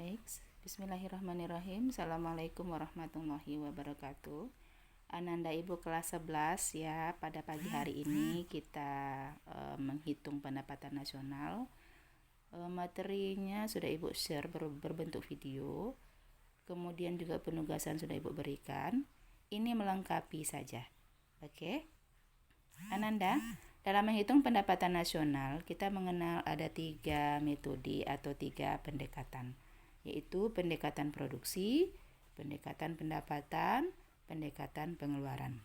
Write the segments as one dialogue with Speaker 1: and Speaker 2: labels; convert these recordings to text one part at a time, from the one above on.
Speaker 1: Baik, bismillahirrahmanirrahim. Assalamualaikum warahmatullahi wabarakatuh. Ananda Ibu kelas 11 ya. Pada pagi hari ini kita menghitung pendapatan nasional. Materinya sudah Ibu share berbentuk video. Kemudian juga penugasan sudah Ibu berikan. Ini melengkapi saja. Oke. Ananda, dalam menghitung pendapatan nasional, kita mengenal ada 3 metode atau 3 pendekatan, yaitu pendekatan produksi, pendekatan pendapatan, pendekatan pengeluaran.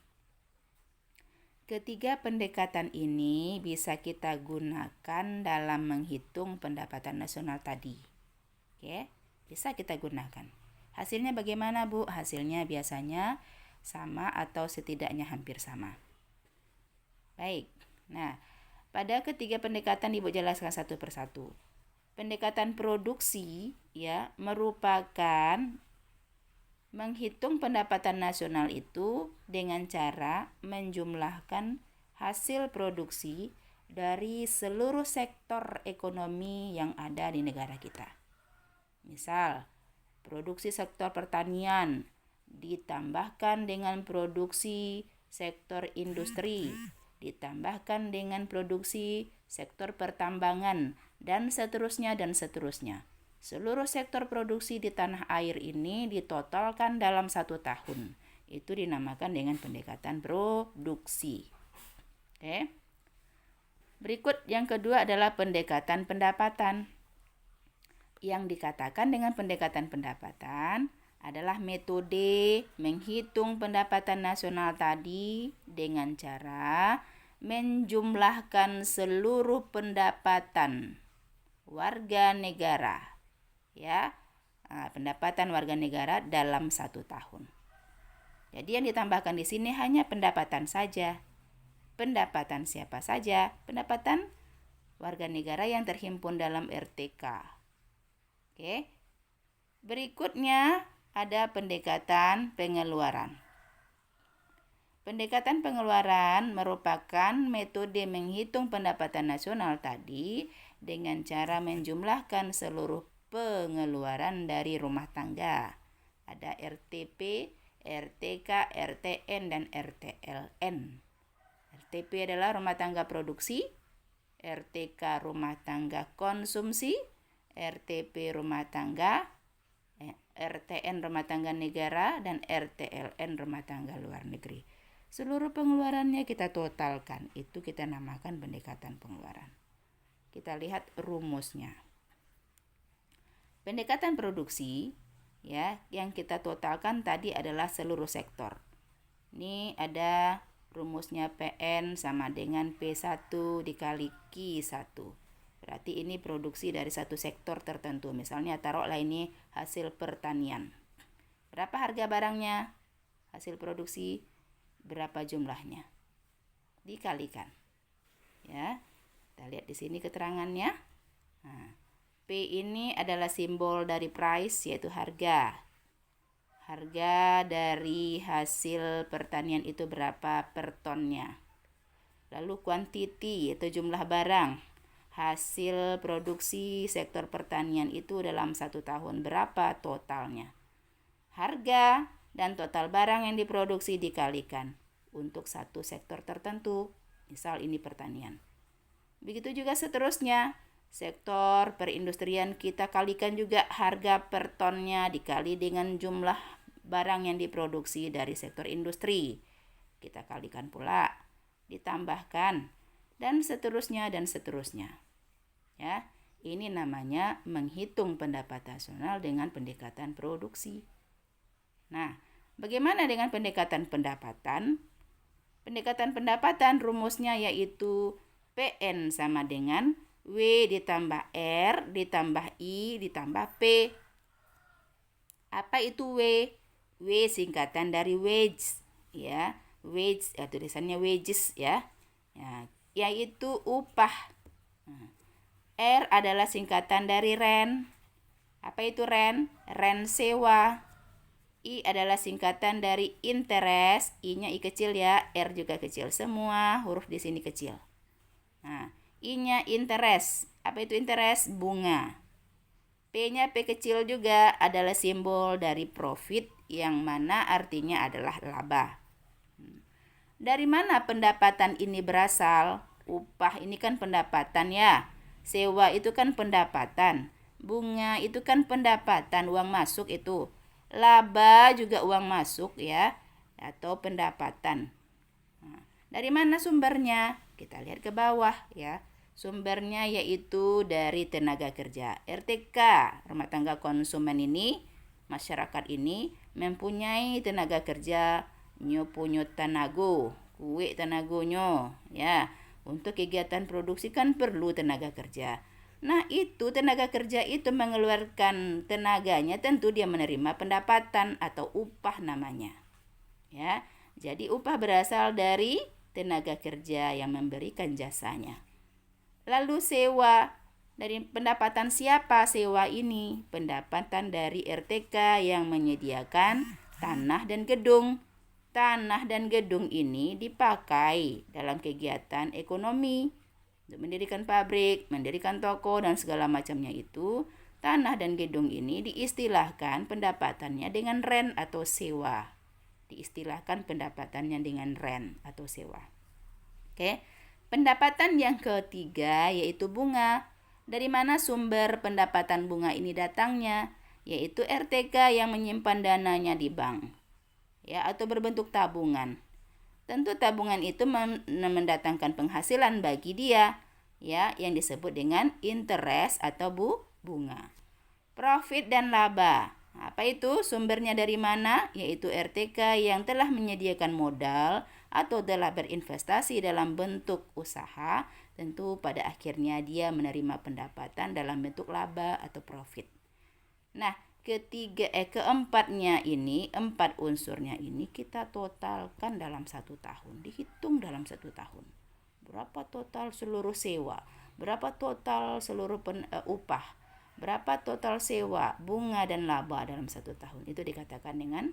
Speaker 1: Ketiga pendekatan ini bisa kita gunakan dalam menghitung pendapatan nasional tadi. Oke, bisa kita gunakan. Hasilnya bagaimana, Bu? Hasilnya biasanya sama atau setidaknya hampir sama. Baik, nah pada ketiga pendekatan Ibu jelaskan satu persatu. Pendekatan produksi ya merupakan menghitung pendapatan nasional itu dengan cara menjumlahkan hasil produksi dari seluruh sektor ekonomi yang ada di negara kita. Misal, produksi sektor pertanian ditambahkan dengan produksi sektor industri, ditambahkan dengan produksi sektor pertambangan, dan seterusnya dan seterusnya. Seluruh sektor produksi di tanah air ini ditotalkan dalam 1 tahun. Itu dinamakan dengan pendekatan produksi. Oke. Berikut yang kedua adalah pendekatan pendapatan. Yang dikatakan dengan pendekatan pendapatan adalah metode menghitung pendapatan nasional tadi dengan cara menjumlahkan seluruh pendapatan warga negara, ya, pendapatan warga negara dalam 1 tahun. Jadi yang ditambahkan di sini hanya pendapatan saja. Pendapatan siapa saja? Pendapatan warga negara yang terhimpun dalam RTK. Oke. Berikutnya ada pendekatan pengeluaran. Pendekatan pengeluaran merupakan metode menghitung pendapatan nasional tadi dengan cara menjumlahkan seluruh pengeluaran dari rumah tangga. Ada RTP, RTK, RTN, dan RTLN. RTP adalah rumah tangga produksi, RTK rumah tangga konsumsi, RTP rumah tangga, RTN rumah tangga negara, dan RTLN rumah tangga luar negeri. Seluruh pengeluarannya kita totalkan, itu kita namakan pendekatan pengeluaran. Kita lihat rumusnya. Pendekatan produksi ya, yang kita totalkan tadi adalah seluruh sektor. Ini ada rumusnya PN sama dengan P1 dikali Q1. Berarti ini produksi dari satu sektor tertentu. Misalnya taruhlah ini hasil pertanian. Berapa harga barangnya? Hasil produksi berapa jumlahnya? Dikalikan. Ya. Kita lihat di sini keterangannya. Nah, P ini adalah simbol dari price, yaitu harga. Harga dari hasil pertanian itu berapa per tonnya. Lalu quantity, yaitu jumlah barang. Hasil produksi sektor pertanian itu dalam 1 tahun berapa totalnya. Harga dan total barang yang diproduksi dikalikan untuk satu sektor tertentu. Misal ini pertanian. Begitu juga seterusnya. Sektor perindustrian kita kalikan juga harga per tonnya dikali dengan jumlah barang yang diproduksi dari sektor industri. Kita kalikan pula, ditambahkan, dan seterusnya dan seterusnya. Ya, ini namanya menghitung pendapatan nasional dengan pendekatan produksi. Nah, bagaimana dengan pendekatan pendapatan? Pendekatan pendapatan rumusnya yaitu PN sama dengan W ditambah R ditambah I ditambah P. Apa itu W? W singkatan dari wage, ya. Wage, tulisannya wages ya. Ya, yaitu upah. R adalah singkatan dari rent. Apa itu rent? Rent sewa. I adalah singkatan dari interest. I-nya I kecil ya, R juga kecil. Semua huruf di sini kecil. Nah, I-nya interest. Apa itu interest? Bunga. P P-nya P kecil juga adalah simbol dari profit yang mana artinya adalah laba. Dari mana pendapatan ini berasal? Upah ini kan pendapatan ya. Sewa itu kan pendapatan. Bunga itu kan pendapatan, uang masuk itu. Laba juga uang masuk ya, atau pendapatan. Dari mana sumbernya? Kita lihat ke bawah ya. Sumbernya yaitu dari tenaga kerja. RTK, rumah tangga konsumen ini, masyarakat ini mempunyai tenaga kerja punyo tanago, kue tanagonyo ya. Untuk kegiatan produksi kan perlu tenaga kerja. Nah, itu tenaga kerja itu mengeluarkan tenaganya, tentu dia menerima pendapatan atau upah namanya. Ya. Jadi upah berasal dari tenaga kerja yang memberikan jasanya. Lalu sewa, dari pendapatan siapa sewa ini? Pendapatan dari RTK yang menyediakan tanah dan gedung. Tanah dan gedung ini dipakai dalam kegiatan ekonomi. Untuk mendirikan pabrik, mendirikan toko, dan segala macamnya itu, tanah dan gedung ini diistilahkan pendapatannya dengan rent atau sewa. Diistilahkan pendapatannya dengan rent atau sewa. Oke. Pendapatan yang ketiga yaitu bunga. Dari mana sumber pendapatan bunga ini datangnya? Yaitu RTK yang menyimpan dananya di bank. Ya, atau berbentuk tabungan. Tentu tabungan itu mendatangkan penghasilan bagi dia, ya, yang disebut dengan interest atau bunga. Profit dan laba. Apa itu? Sumbernya dari mana? Yaitu RTK yang telah menyediakan modal atau telah berinvestasi dalam bentuk usaha, tentu pada akhirnya dia menerima pendapatan dalam bentuk laba atau profit. Nah, keempatnya ini, 4 unsurnya ini kita totalkan dalam 1 tahun, dihitung dalam 1 tahun. Berapa total seluruh sewa? Berapa total seluruh upah? Berapa total sewa, bunga, dan laba dalam 1 tahun? Itu dikatakan dengan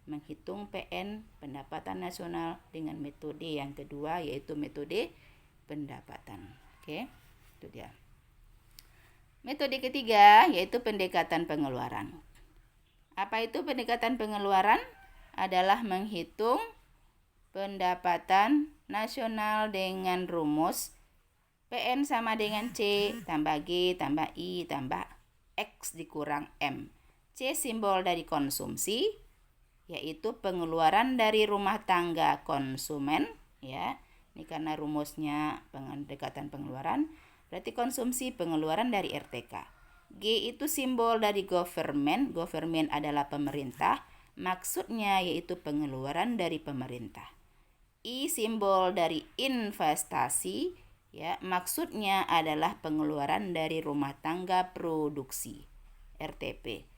Speaker 1: menghitung PN, pendapatan nasional, dengan metode yang kedua yaitu metode pendapatan. Oke, itu dia. Metode ketiga yaitu pendekatan pengeluaran. Apa itu pendekatan pengeluaran? Adalah menghitung pendapatan nasional dengan rumus PN sama dengan C tambah G tambah I tambah X dikurang M. C simbol dari konsumsi, yaitu pengeluaran dari rumah tangga konsumen ya. Ini karena rumusnya pendekatan pengeluaran, berarti konsumsi pengeluaran dari RTK. G itu simbol dari government. Government adalah pemerintah, maksudnya yaitu pengeluaran dari pemerintah. I simbol dari investasi ya, maksudnya adalah pengeluaran dari rumah tangga produksi RTP.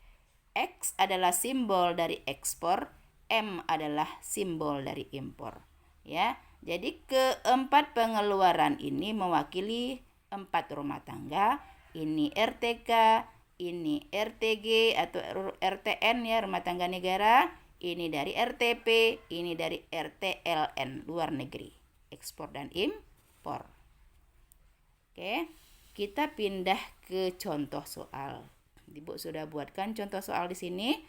Speaker 1: X adalah simbol dari ekspor, M adalah simbol dari impor. Ya, jadi keempat pengeluaran ini mewakili 4 rumah tangga. Ini RTK, ini RTG atau RTN ya, rumah tangga negara. Ini dari RTP, ini dari RTLN, luar negeri, ekspor dan impor. Oke, kita pindah ke contoh soal. Ibu sudah buatkan contoh soal di sini.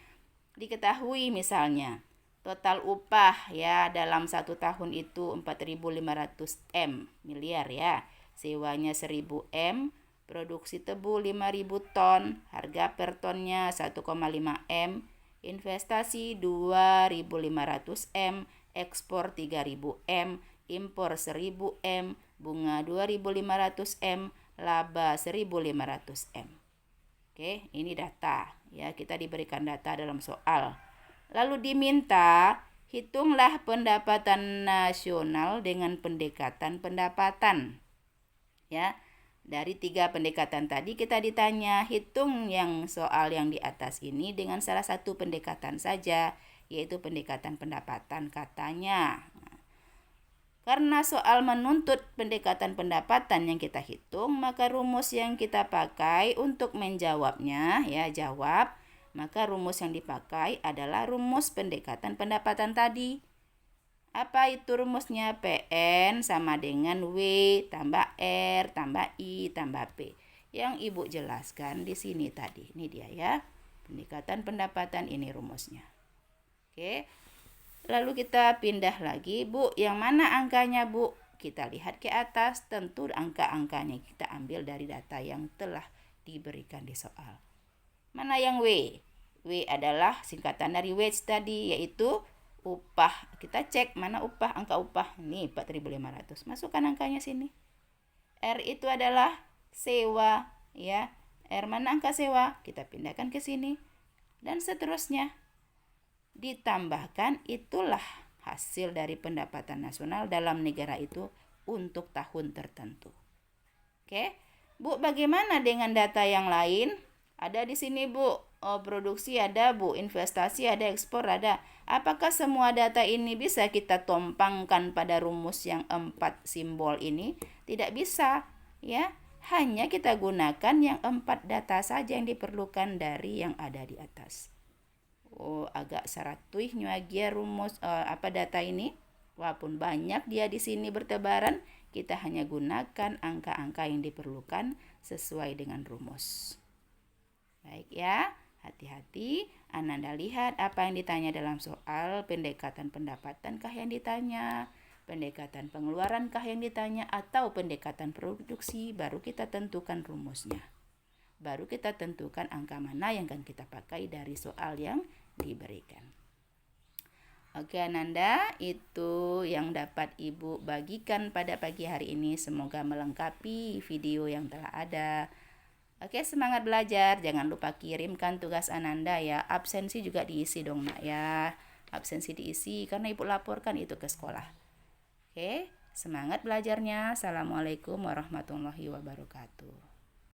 Speaker 1: Diketahui misalnya total upah ya dalam 1 tahun itu 4.500 miliar ya. Sewanya 1.000 M, produksi tebu 5.000 ton, harga per tonnya 1,5 M, investasi 2.500 M, ekspor 3.000 M, impor 1.000 M, bunga 2.500 M, laba 1.500 M. Oke, ini data ya, kita diberikan data dalam soal. Lalu diminta hitunglah pendapatan nasional dengan pendekatan pendapatan. Ya, dari 3 pendekatan tadi kita ditanya hitung yang soal yang di atas ini dengan salah satu pendekatan saja, yaitu pendekatan pendapatan katanya. Karena soal menuntut pendekatan pendapatan yang kita hitung, maka rumus yang kita pakai untuk menjawabnya, ya jawab, maka rumus yang dipakai adalah rumus pendekatan pendapatan tadi. Apa itu rumusnya? PN sama dengan W tambah R tambah I tambah P. yang Ibu jelaskan di sini tadi. Ini dia ya. Pendekatan pendapatan, ini rumusnya. Oke. Lalu kita pindah lagi, Bu. Yang mana angkanya, Bu? Kita lihat ke atas, tentu angka-angkanya kita ambil dari data yang telah diberikan di soal. Mana yang W? W adalah singkatan dari wage tadi, yaitu upah. Kita cek mana upah, angka upah. Nih 4.500. Masukkan angkanya sini. R itu adalah sewa, ya. R mana angka sewa? Kita pindahkan ke sini. Dan seterusnya. Ditambahkan, itulah hasil dari pendapatan nasional dalam negara itu untuk tahun tertentu. Oke. Bu, bagaimana dengan data yang lain? Ada di sini, Bu. Oh, produksi ada, Bu. Investasi ada, ekspor ada. Apakah semua data ini bisa kita tumpangkan pada rumus yang 4 simbol ini? Tidak bisa, ya. Hanya kita gunakan yang 4 data saja yang diperlukan dari yang ada di atas. Oh, agak saratuih nyuagia rumus data ini. Walaupun banyak dia di sini bertebaran, kita hanya gunakan angka-angka yang diperlukan sesuai dengan rumus. Baik ya, hati-hati. Ananda lihat apa yang ditanya dalam soal. Pendekatan pendapatankah yang ditanya, pendekatan pengeluarankah yang ditanya, atau pendekatan produksi. Baru kita tentukan rumusnya. Baru kita tentukan angka mana yang akan kita pakai dari soal yang diberikan. Oke Ananda, itu yang dapat Ibu bagikan pada pagi hari ini. Semoga melengkapi video yang telah ada. Oke, semangat belajar. Jangan lupa kirimkan tugas Ananda ya. Absensi juga diisi dong nak ya. Absensi diisi karena Ibu laporkan itu ke sekolah. Oke, semangat belajarnya. Assalamualaikum warahmatullahi wabarakatuh.